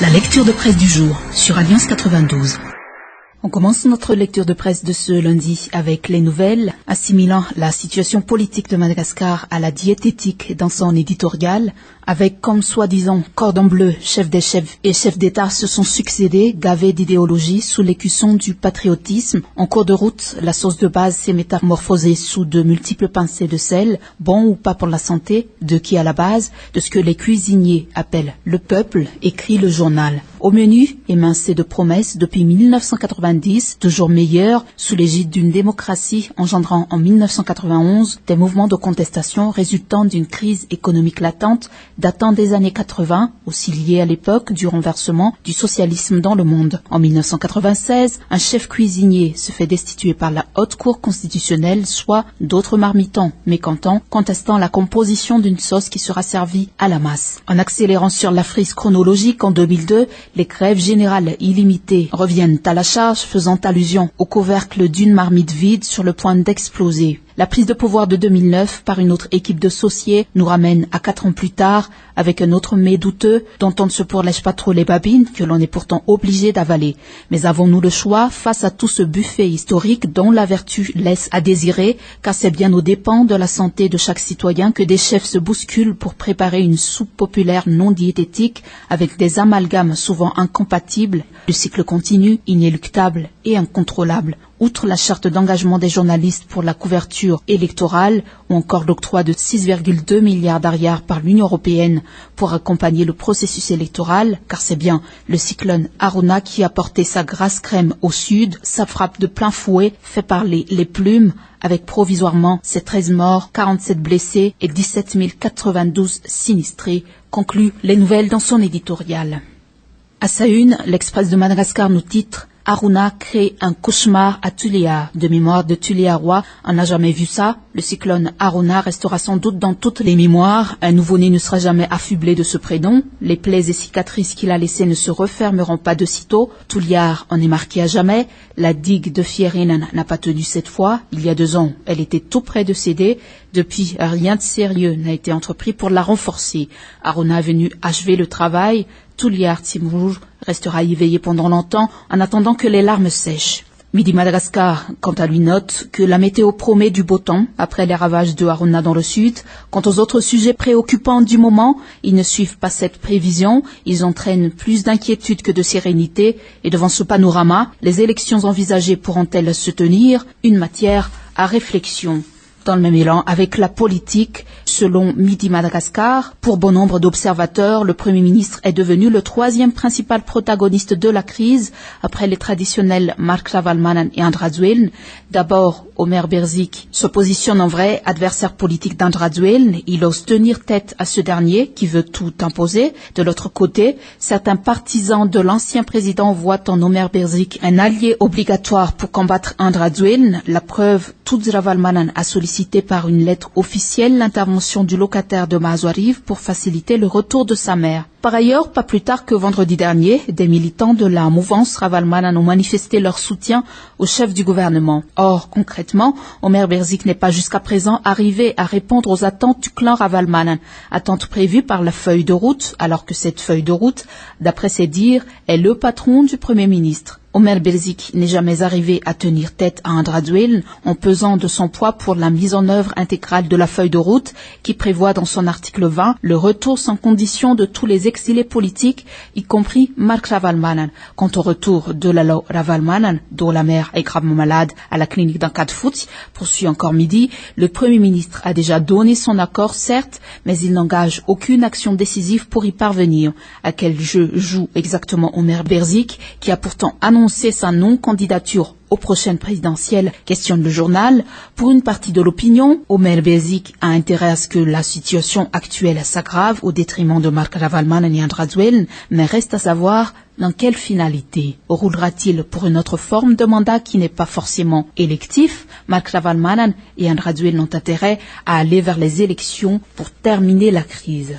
La lecture de presse du jour sur Alliance 92. On commence notre lecture de presse de ce lundi avec les nouvelles, assimilant la situation politique de Madagascar à la diététique dans son éditorial, avec comme soi-disant cordon bleu, chefs des chefs et chefs d'État se sont succédés, gavés d'idéologie sous l'écusson du patriotisme. En cours de route, la sauce de base s'est métamorphosée sous de multiples pincées de sel, bon ou pas pour la santé, de qui à la base, de ce que les cuisiniers appellent le peuple, écrit le journal. Au menu, émincé de promesses depuis 1990, toujours meilleures, sous l'égide d'une démocratie engendrant en 1991 des mouvements de contestation résultant d'une crise économique latente datant des années 80, aussi liée à l'époque du renversement du socialisme dans le monde. En 1996, un chef cuisinier se fait destituer par la Haute Cour constitutionnelle, soit d'autres marmitons mécontents, contestant la composition d'une sauce qui sera servie à la masse. En accélérant sur la frise chronologique, en 2002, les grèves générales illimitées reviennent à la charge, faisant allusion au couvercle d'une marmite vide sur le point d'exploser. La prise de pouvoir de 2009 par une autre équipe de sauciers nous ramène à 4 ans plus tard avec un autre mets douteux dont on ne se pourlèche pas trop les babines que l'on est pourtant obligé d'avaler. Mais avons-nous le choix face à tout ce buffet historique dont la vertu laisse à désirer, car c'est bien aux dépens de la santé de chaque citoyen que des chefs se bousculent pour préparer une soupe populaire non diététique avec des amalgames souvent incompatibles, le cycle continu, inéluctable et incontrôlable. Outre la charte d'engagement des journalistes pour la couverture électorale ou encore l'octroi de 6,2 milliards d'ariars par l'Union européenne pour accompagner le processus électoral, car c'est bien le cyclone Aruna qui a porté sa grasse crème au sud, sa frappe de plein fouet fait parler les plumes, avec provisoirement ses 13 morts, 47 blessés et 17 092 sinistrés, conclut les nouvelles dans son éditorial. À sa une, l'Express de Madagascar nous titre « Aruna crée un cauchemar à Tuléar ». De mémoire de Tuléar Roi, on n'a jamais vu ça. Le cyclone Aruna restera sans doute dans toutes les mémoires. Un nouveau-né ne sera jamais affublé de ce prénom. Les plaies et cicatrices qu'il a laissées ne se refermeront pas de sitôt. Tuléar en est marqué à jamais. La digue de Fierinen n'a pas tenu cette fois. Il y a 2 ans, elle était tout près de céder. Depuis, rien de sérieux n'a été entrepris pour la renforcer. Aruna est venu achever le travail. Tuléar Timur restera éveillé pendant longtemps en attendant que les larmes sèchent. Midi Madagascar, quant à lui, note que la météo promet du beau temps après les ravages de Aruna dans le sud. Quant aux autres sujets préoccupants du moment, ils ne suivent pas cette prévision. Ils entraînent plus d'inquiétude que de sérénité. Et devant ce panorama, les élections envisagées pourront-elles se tenir? Une matière à réflexion. Dans le même élan avec la politique, selon Midi Madagascar, pour bon nombre d'observateurs, le Premier ministre est devenu le 3e principal protagoniste de la crise, après les traditionnels Mark Ravalomanan et Andrazoeln. D'abord, Omer Berzik se positionne en vrai adversaire politique d'Andrazoeln. Il ose tenir tête à ce dernier qui veut tout imposer. De l'autre côté, certains partisans de l'ancien président voient en Omer Berzik un allié obligatoire pour combattre Andrazoeln. La preuve, Tudz Ravalomanan a sollicité par une lettre officielle l'intervention du locataire de Mazoariv pour faciliter le retour de sa mère. Par ailleurs, pas plus tard que vendredi dernier, des militants de la mouvance Ravalomanan ont manifesté leur soutien au chef du gouvernement. Or, concrètement, Omer Berzik n'est pas jusqu'à présent arrivé à répondre aux attentes du clan Ravalomanan, attentes prévues par la feuille de route, alors que cette feuille de route, d'après ses dires, est le patron du Premier ministre. Omer Berzik n'est jamais arrivé à tenir tête à Andrazoeln en pesant de son poids pour la mise en œuvre intégrale de la feuille de route qui prévoit dans son article 20 le retour sans condition de tous les exilés politiques, y compris Mark Ravalomanan. Quant au retour de Lalo Ravalomanan, dont la mère est gravement malade à la clinique d'un cas de foot, poursuit encore Midi, le Premier ministre a déjà donné son accord, certes, mais il n'engage aucune action décisive pour y parvenir. À quel jeu joue exactement Omer Berzik, qui a pourtant annoncé sa non-candidature aux prochaines présidentielles, questionne le journal. Pour une partie de l'opinion, Omer Berzik a intérêt à ce que la situation actuelle s'aggrave au détriment de Mark Ravalomanan et Andrazoeln, mais reste à savoir dans quelle finalité. Roulera-t-il pour une autre forme de mandat qui n'est pas forcément électif? Mark Ravalomanan et Andrazoeln ont intérêt à aller vers les élections pour terminer la crise.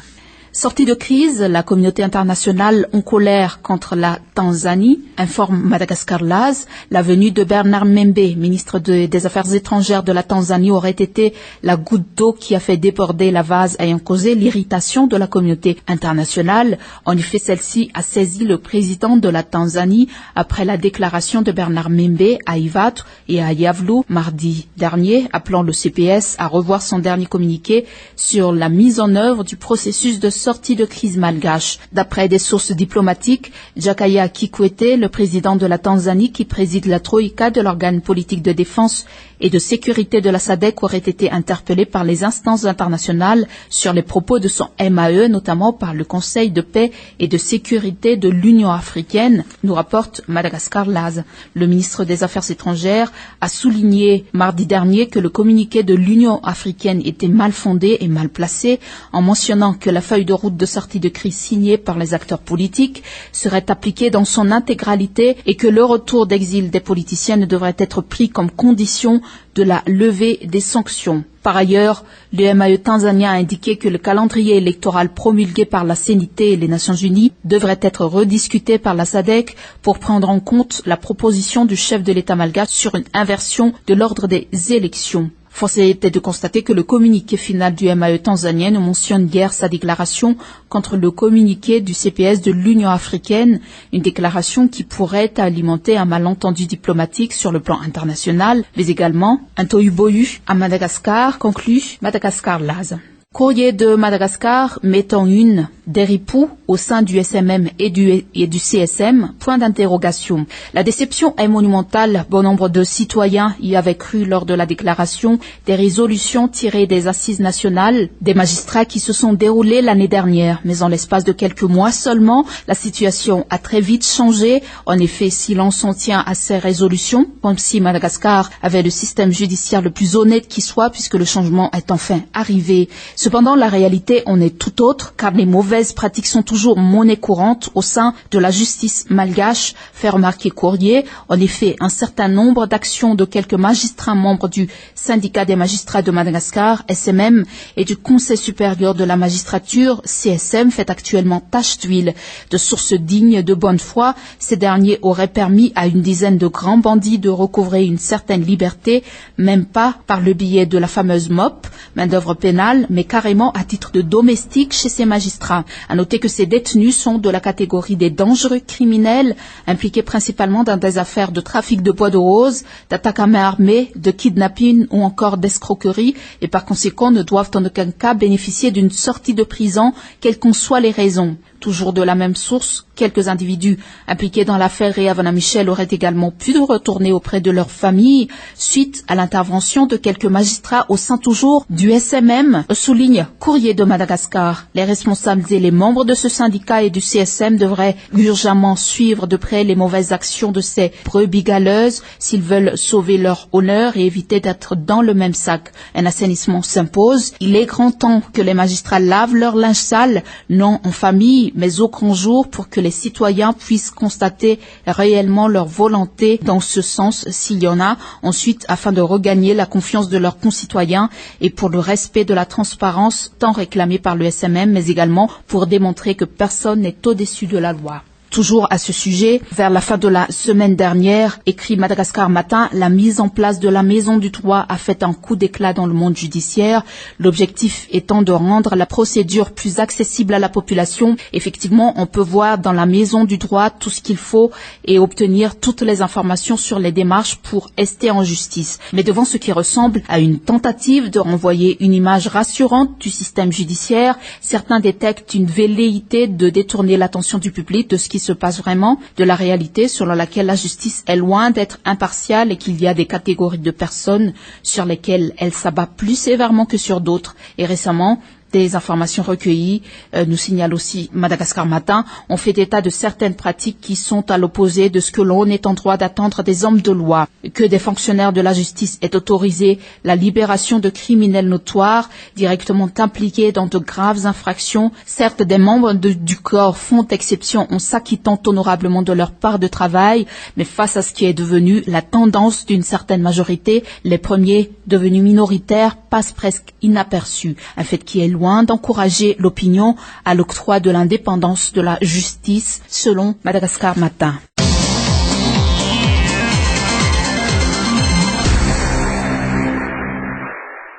Sortie de crise, la communauté internationale en colère contre la Tanzanie, informe Madagascar Laz. La venue de Bernard Membe, ministre des Affaires étrangères de la Tanzanie, aurait été la goutte d'eau qui a fait déborder la vase ayant causé l'irritation de la communauté internationale. En effet, celle-ci a saisi le président de la Tanzanie après la déclaration de Bernard Membe à Ivatu et à Yavlu mardi dernier, appelant le CPS à revoir son dernier communiqué sur la mise en œuvre du processus de sortie de crise malgache. D'après des sources diplomatiques, Jakaya Kikwete, le président de la Tanzanie qui préside la Troïka de l'organe politique de défense et de sécurité de la SADC, aurait été interpellé par les instances internationales sur les propos de son MAE, notamment par le Conseil de paix et de sécurité de l'Union africaine, nous rapporte Madagascar Laz. Le ministre des Affaires étrangères a souligné mardi dernier que le communiqué de l'Union africaine était mal fondé et mal placé, en mentionnant que la feuille de route de sortie de crise signée par les acteurs politiques serait appliquée dans son intégralité et que le retour d'exil des politiciens ne devrait être pris comme condition de la levée des sanctions. Par ailleurs, le MAE tanzanien a indiqué que le calendrier électoral promulgué par la CNIT et les Nations Unies devrait être rediscuté par la SADC pour prendre en compte la proposition du chef de l'État malgache sur une inversion de l'ordre des élections. Force était de constater que le communiqué final du MAE tanzanien ne mentionne guère sa déclaration contre le communiqué du CPS de l'Union africaine, une déclaration qui pourrait alimenter un malentendu diplomatique sur le plan international, mais également un tohu-bohu à Madagascar, conclut Madagascar Laz. Courrier de Madagascar mettant une des ripoux au sein du SMM et du CSM, point d'interrogation. La déception est monumentale. Bon nombre de citoyens y avaient cru lors de la déclaration des résolutions tirées des assises nationales des magistrats qui se sont déroulées l'année dernière. Mais en l'espace de quelques mois seulement, la situation a très vite changé. En effet, si l'on s'en tient à ces résolutions, comme si Madagascar avait le système judiciaire le plus honnête qui soit, puisque le changement est enfin arrivé. Cependant, la réalité en est tout autre, car les mauvaises pratiques sont toujours monnaie courante au sein de la justice malgache, fait remarquer Courrier. En effet, un certain nombre d'actions de quelques magistrats membres du syndicat des magistrats de Madagascar, SMM, et du Conseil supérieur de la magistrature, CSM, fait actuellement tache d'huile. De sources dignes de bonne foi, ces derniers auraient permis à une dizaine de grands bandits de recouvrer une certaine liberté, même pas par le biais de la fameuse MOP, main-d'œuvre pénale, mais carrément à titre de domestique chez ces magistrats. À noter que ces détenus sont de la catégorie des dangereux criminels, impliqués principalement dans des affaires de trafic de bois de rose, d'attaques à main armée, de kidnapping ou encore d'escroquerie, et par conséquent ne doivent en aucun cas bénéficier d'une sortie de prison, quelles qu'en soient les raisons. Toujours de la même source, quelques individus impliqués dans l'affaire Réavana Michel auraient également pu retourner auprès de leur famille suite à l'intervention de quelques magistrats au sein toujours du SMM, souligne Courrier de Madagascar. Les responsables et les membres de ce syndicat et du CSM devraient urgemment suivre de près les mauvaises actions de ces brebis galeuses s'ils veulent sauver leur honneur et éviter d'être dans le même sac. Un assainissement s'impose. Il est grand temps que les magistrats lavent leur linge sale, non en famille, mais au grand jour, pour que les citoyens puissent constater réellement leur volonté dans ce sens, s'il y en a, ensuite afin de regagner la confiance de leurs concitoyens et pour le respect de la transparence tant réclamée par le SMM, mais également pour démontrer que personne n'est au-dessus de la loi. Toujours à ce sujet, vers la fin de la semaine dernière, écrit Madagascar Matin, la mise en place de la Maison du droit a fait un coup d'éclat dans le monde judiciaire, l'objectif étant de rendre la procédure plus accessible à la population. Effectivement, on peut voir dans la Maison du droit tout ce qu'il faut et obtenir toutes les informations sur les démarches pour rester en justice. Mais devant ce qui ressemble à une tentative de renvoyer une image rassurante du système judiciaire, certains détectent une velléité de détourner l'attention du public de ce qui se passe vraiment, de la réalité selon laquelle la justice est loin d'être impartiale et qu'il y a des catégories de personnes sur lesquelles elle s'abat plus sévèrement que sur d'autres. Et récemment, des informations recueillies, nous signale aussi Madagascar Matin, ont fait état de certaines pratiques qui sont à l'opposé de ce que l'on est en droit d'attendre des hommes de loi. Que des fonctionnaires de la justice aient autorisé la libération de criminels notoires directement impliqués dans de graves infractions. Certes, des membres du corps font exception en s'acquittant honorablement de leur part de travail, mais face à ce qui est devenu la tendance d'une certaine majorité, les premiers devenus minoritaires passe presque inaperçu, un fait qui est loin d'encourager l'opinion à l'octroi de l'indépendance de la justice, selon Madagascar Matin.